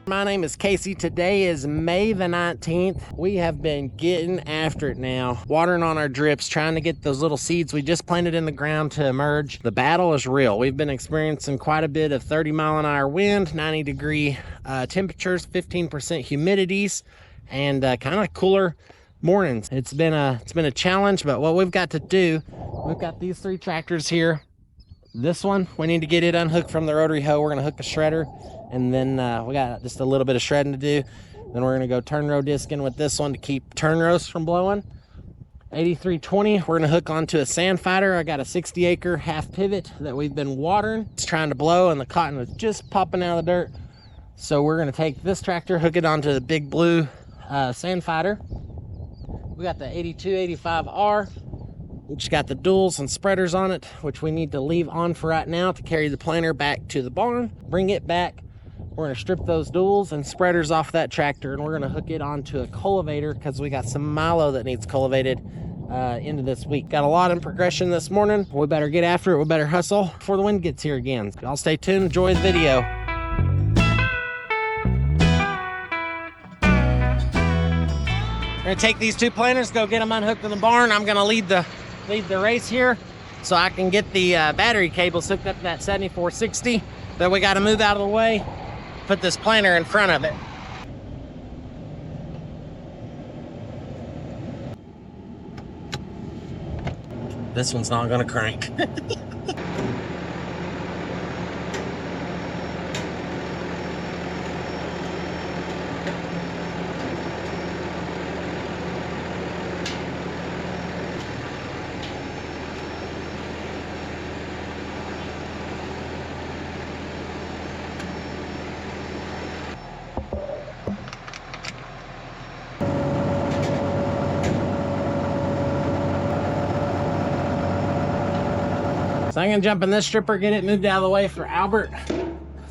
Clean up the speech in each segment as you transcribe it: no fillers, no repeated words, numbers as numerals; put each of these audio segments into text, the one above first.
My name is Casey. Today is May the 19th. We have been getting after it now, watering on our drips, trying to get those little seeds we just planted in the ground to emerge. The battle is real. We've been experiencing quite a bit of 30-mile-an-hour wind, 90-degree temperatures, 15% humidities, and kind of cooler mornings. It's been a challenge, but what we've got to do, we've got these 3 tractors here. This one, we need to get it unhooked from the rotary hoe. We're going to hook the shredder, and then we got just a little bit of shredding to do. Then we're going to go turn row discing with this one to keep turn rows from blowing. 8320, we're going to hook onto a Sandfighter. I got a 60-acre half pivot that we've been watering. It's trying to blow, and the cotton is just popping out of the dirt. So we're going to take this tractor, hook it onto the big blue Sandfighter. We got the 8285R. Which got the duals and spreaders on it, which we need to leave on for right now to carry the planter back to the barn, bring it back. We're gonna strip those duals and spreaders off that tractor, and we're gonna hook it onto a cultivator because we got some milo that needs cultivated into this week. Got a lot in progression this morning. We better get after it. We better hustle before the wind gets here again. Y'all stay tuned, enjoy the video. We're gonna take these 2 planters, go get them unhooked in the barn. I'm gonna lead the race here so I can get the battery cables hooked up to that 7460. But we got to move out of the way, put this planter in front of it. This one's not gonna crank. So I'm gonna jump in this stripper, get it moved out of the way for Albert.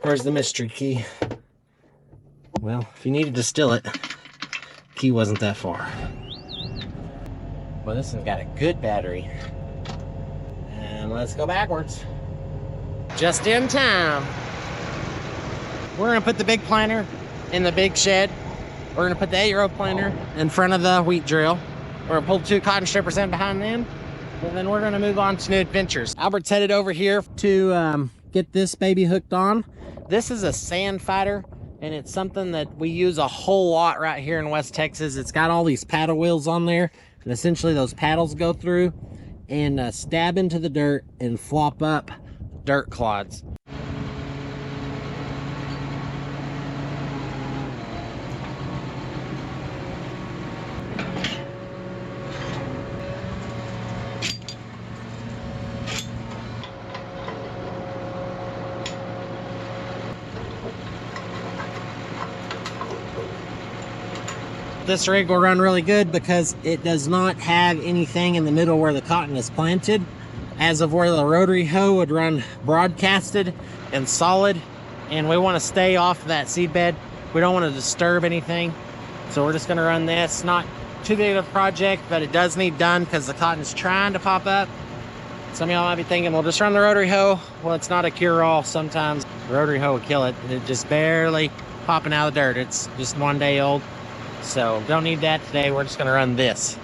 Where's the mystery key? Well, if you needed to steal it, key wasn't that far. Well, this one's got a good battery. And let's go backwards. Just in time. We're gonna put the big planter in the big shed. We're gonna put the 8-row planter in front of the wheat drill. We're gonna pull 2 cotton strippers in behind them. And then we're gonna move on to new adventures. Albert's headed over here to get this baby hooked on. This is a Sandfighter, and it's something that we use a whole lot right here in West Texas. It's got all these paddle wheels on there, and essentially those paddles go through and stab into the dirt and flop up dirt clods. This rig will run really good because it does not have anything in the middle where the cotton is planted, as of where the rotary hoe would run broadcasted and solid, and we want to stay off that seed bed. We don't want to disturb anything, so we're just going to run this. Not too big of a project, but it does need done because the cotton's trying to pop up. Some of y'all might be thinking, well, just run the rotary hoe. Well, it's not a cure-all. Sometimes the rotary hoe will kill it. It's just barely popping out of the dirt. It's just 1 day old. So don't need that today. We're just going to run this.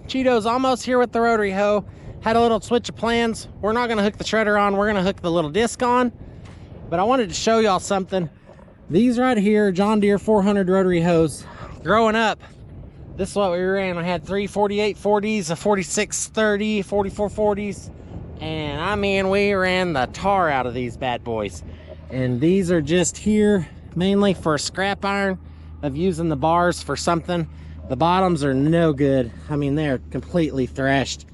Cheeto's almost here with the rotary hoe. Had a little switch of plans. We're not going to hook the shredder on. We're going to hook the little disc on. But I wanted to show y'all something. These right here, John Deere 400 rotary hose. Growing up, this is what we ran. I had 3 4840s, a 4630, 4440s, and I mean, we ran the tar out of these bad boys. And these are just here mainly for scrap iron of using the bars for something. The bottoms are no good. I mean, they're completely thrashed.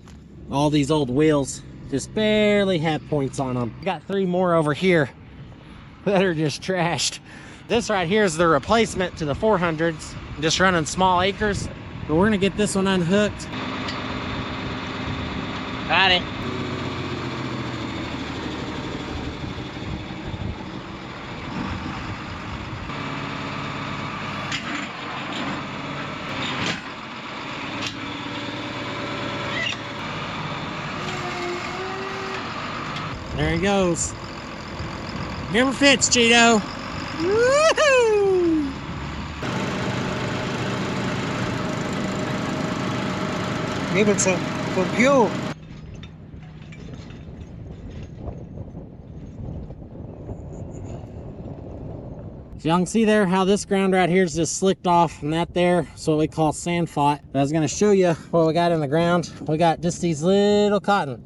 All these old wheels just barely have points on them. Got 3 more over here that are just trashed. This right here is the replacement to the 400s, just running small acres. But we're gonna get this one unhooked. Got it. There he goes. Never fits, Cheeto. Woohoo! Give it some fuel. So y'all can see there how this ground right here is just slicked off, and that there is what we call sand fight. I was gonna show you what we got in the ground. We got just these little cotton,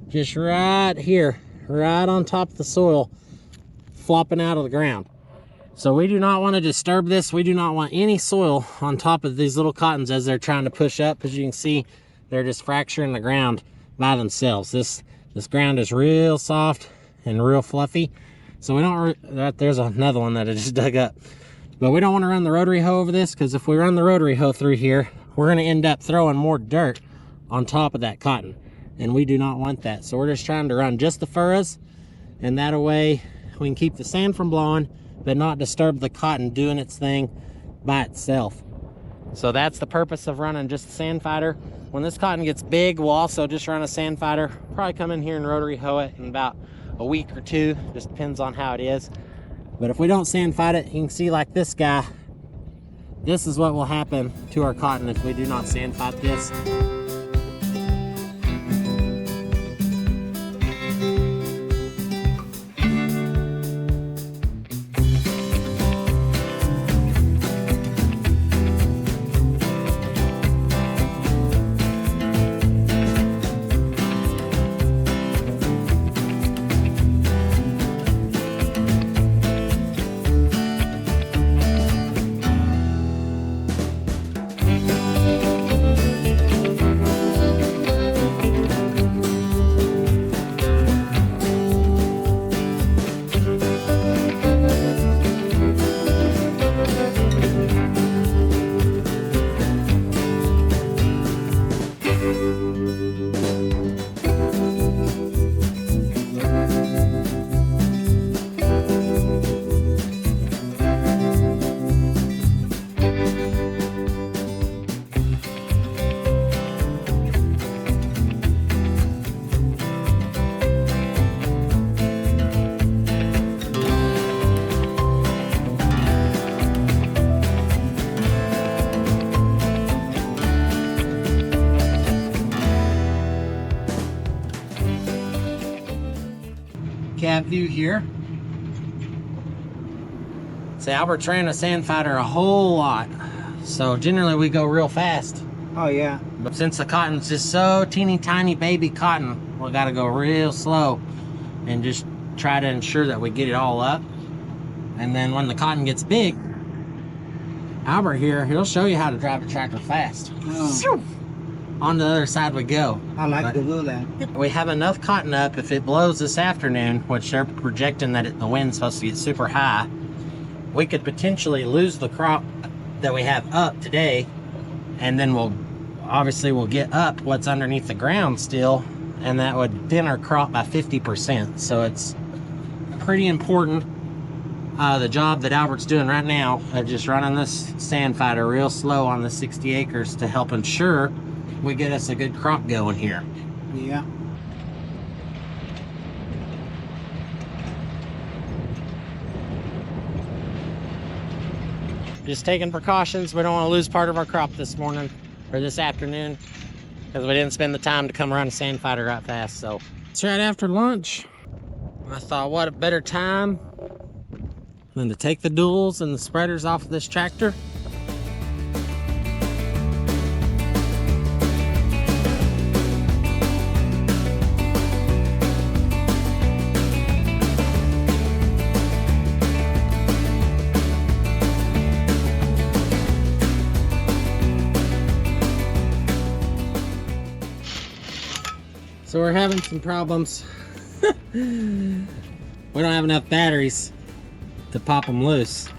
just right here, right on top of the soil, flopping out of the ground. So we do not want to disturb this. We do not want any soil on top of these little cottons as they're trying to push up. As you can see, they're just fracturing the ground by themselves. This ground is real soft and real fluffy. So we don't, there's another one that I just dug up. But we don't want to run the rotary hoe over this, because if we run the rotary hoe through here, we're going to end up throwing more dirt on top of that cotton. And we do not want that. So we're just trying to run just the furrows, and that way we can keep the sand from blowing, but not disturb the cotton doing its thing by itself. So that's the purpose of running just the sand fighter. When this cotton gets big, we'll also just run a sand fighter. Probably come in here and rotary hoe it in about a week or two, just depends on how it is. But if we don't sand fight it, you can see like this guy, this is what will happen to our cotton if we do not sand fight this. Cab view here. See, Albert's ran a sand fighter a whole lot, so generally we go real fast. Oh yeah. But since the cotton's just so teeny tiny baby cotton, we gotta go real slow and just try to ensure that we get it all up. And then when the cotton gets big, Albert here, he'll show you how to drive a tractor fast. Oh. On the other side we go. I like to do that. We have enough cotton up. If it blows this afternoon, which they're projecting that the wind's supposed to get super high, we could potentially lose the crop that we have up today, and then we'll get up what's underneath the ground still, and that would thin our crop by 50%. So it's pretty important, the job that Albert's doing right now of just running this sand fighter real slow on the 60 acres to help ensure we get us a good crop going here. Yeah. Just taking precautions. We don't want to lose part of our crop this morning or this afternoon because we didn't spend the time to come run a sand fighter right fast. So it's right after lunch. I thought, what a better time than to take the duals and the spreaders off of this tractor. So we're having some problems. We don't have enough batteries to pop them loose.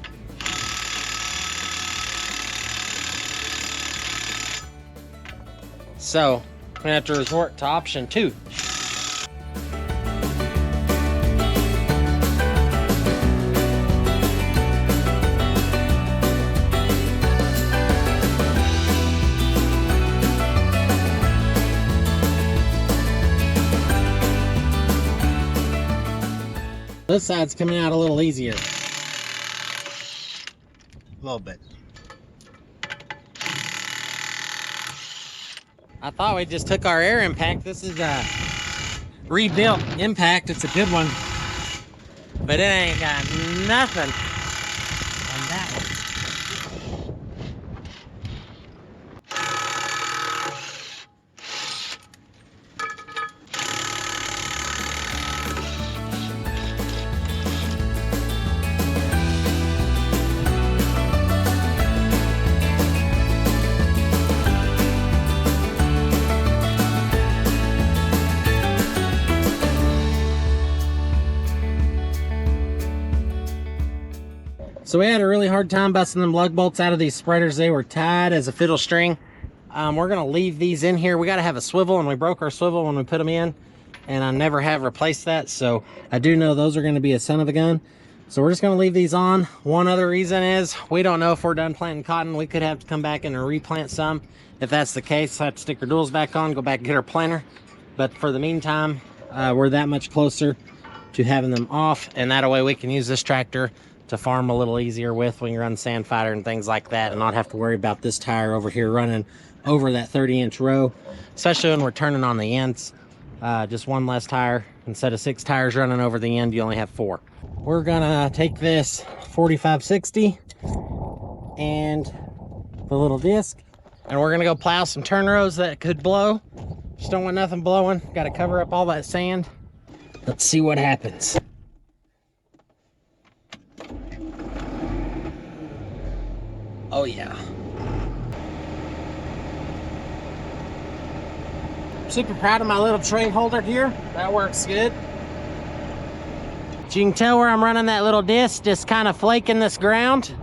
So we're gonna have to resort to option 2. This side's coming out a little easier. A little bit. I thought we just took our air impact. This is a rebuilt impact. It's a good one, but it ain't got nothing on that one. So we had a really hard time busting them lug bolts out of these spreaders. They were tied as a fiddle string. We're gonna leave these in here. We gotta have a swivel, and we broke our swivel when we put them in, and I never have replaced that. So I do know those are gonna be a son of a gun. So we're just gonna leave these on. One other reason is we don't know if we're done planting cotton. We could have to come back and replant some. If that's the case, I have to stick our duals back on, go back and get our planter. But for the meantime, we're that much closer to having them off, and that way we can use this tractor to farm a little easier with when you run Sandfighter and things like that, and not have to worry about this tire over here running over that 30-inch row, especially when we're turning on the ends. Just one less tire. Instead of 6 tires running over the end, you only have 4. We're gonna take this 4560 and the little disc, and we're gonna go plow some turn rows that could blow. Just don't want nothing blowing. Got to cover up all that sand. Let's see what happens. Oh yeah. Super proud of my little tray holder here. That works good. So you can tell where I'm running that little disc, just kind of flaking this ground.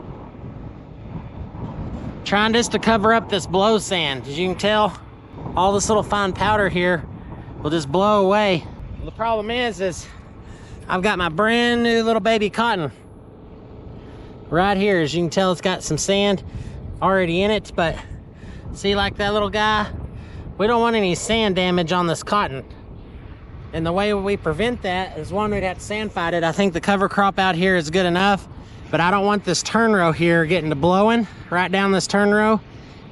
Trying just to cover up this blow sand. As you can tell, all this little fine powder here will just blow away. Well, the problem is I've got my brand new little baby cotton right here. As you can tell, it's got some sand already in it, but see, like that little guy, we don't want any sand damage on this cotton. And the way we prevent that is, one, we'd have to sand fight it. I think the cover crop out here is good enough, but I don't want this turn row here getting to blowing right down this turn row,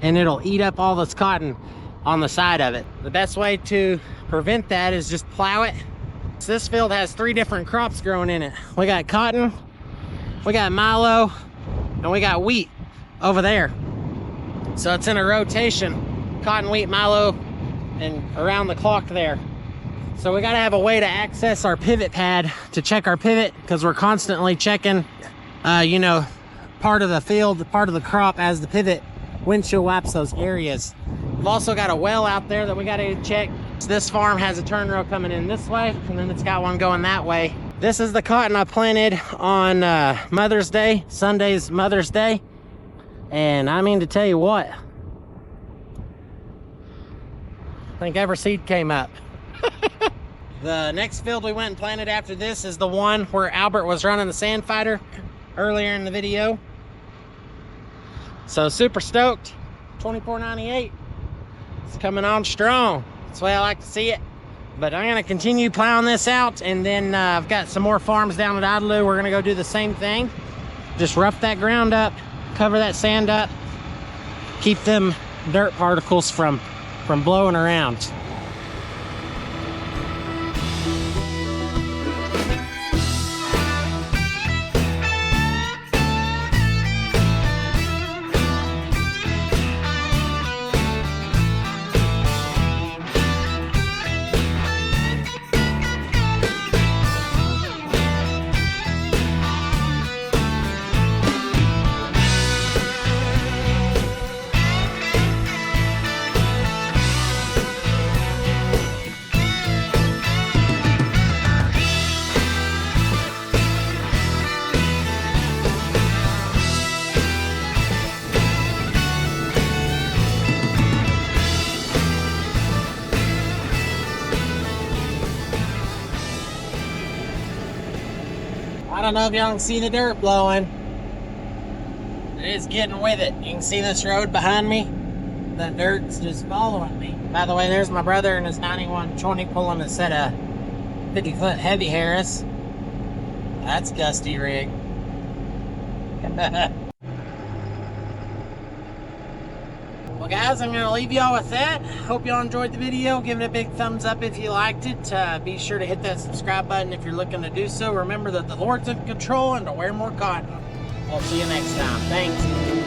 and it'll eat up all this cotton on the side of it. The best way to prevent that is just plow it. So this field has 3 different crops growing in it. We got cotton, we got milo, and we got wheat over there. So it's in a rotation, cotton, wheat, milo, and around the clock there. So we gotta have a way to access our pivot pad to check our pivot, because we're constantly checking, you know, part of the field, part of the crop as the pivot windshield wipes those areas. We've also got a well out there that we gotta check. So this farm has a turn row coming in this way, and then it's got one going that way. This is the cotton I planted on Mother's Day, Sunday's Mother's Day. And I mean to tell you what, I think every seed came up. The next field we went and planted after this is the one where Albert was running the Sandfighter earlier in the video. So super stoked. 2498. It's coming on strong. That's the way I like to see it. But I'm gonna continue plowing this out, and then I've got some more farms down at Idalou. We're gonna go do the same thing. Just rough that ground up, cover that sand up, keep them dirt particles from blowing around. I don't know if y'all can see the dirt blowing. It is getting with it. You can see this road behind me. The dirt's just following me. By the way, there's my brother and his 9120 pulling a set of 50-foot heavy Harris. That's gusty rig. Well, guys, I'm going to leave y'all with that. Hope y'all enjoyed the video. Give it a big thumbs up if you liked it. Be sure to hit that subscribe button if you're looking to do so. Remember that the Lord's in control and to wear more cotton. We'll see you next time. Thanks.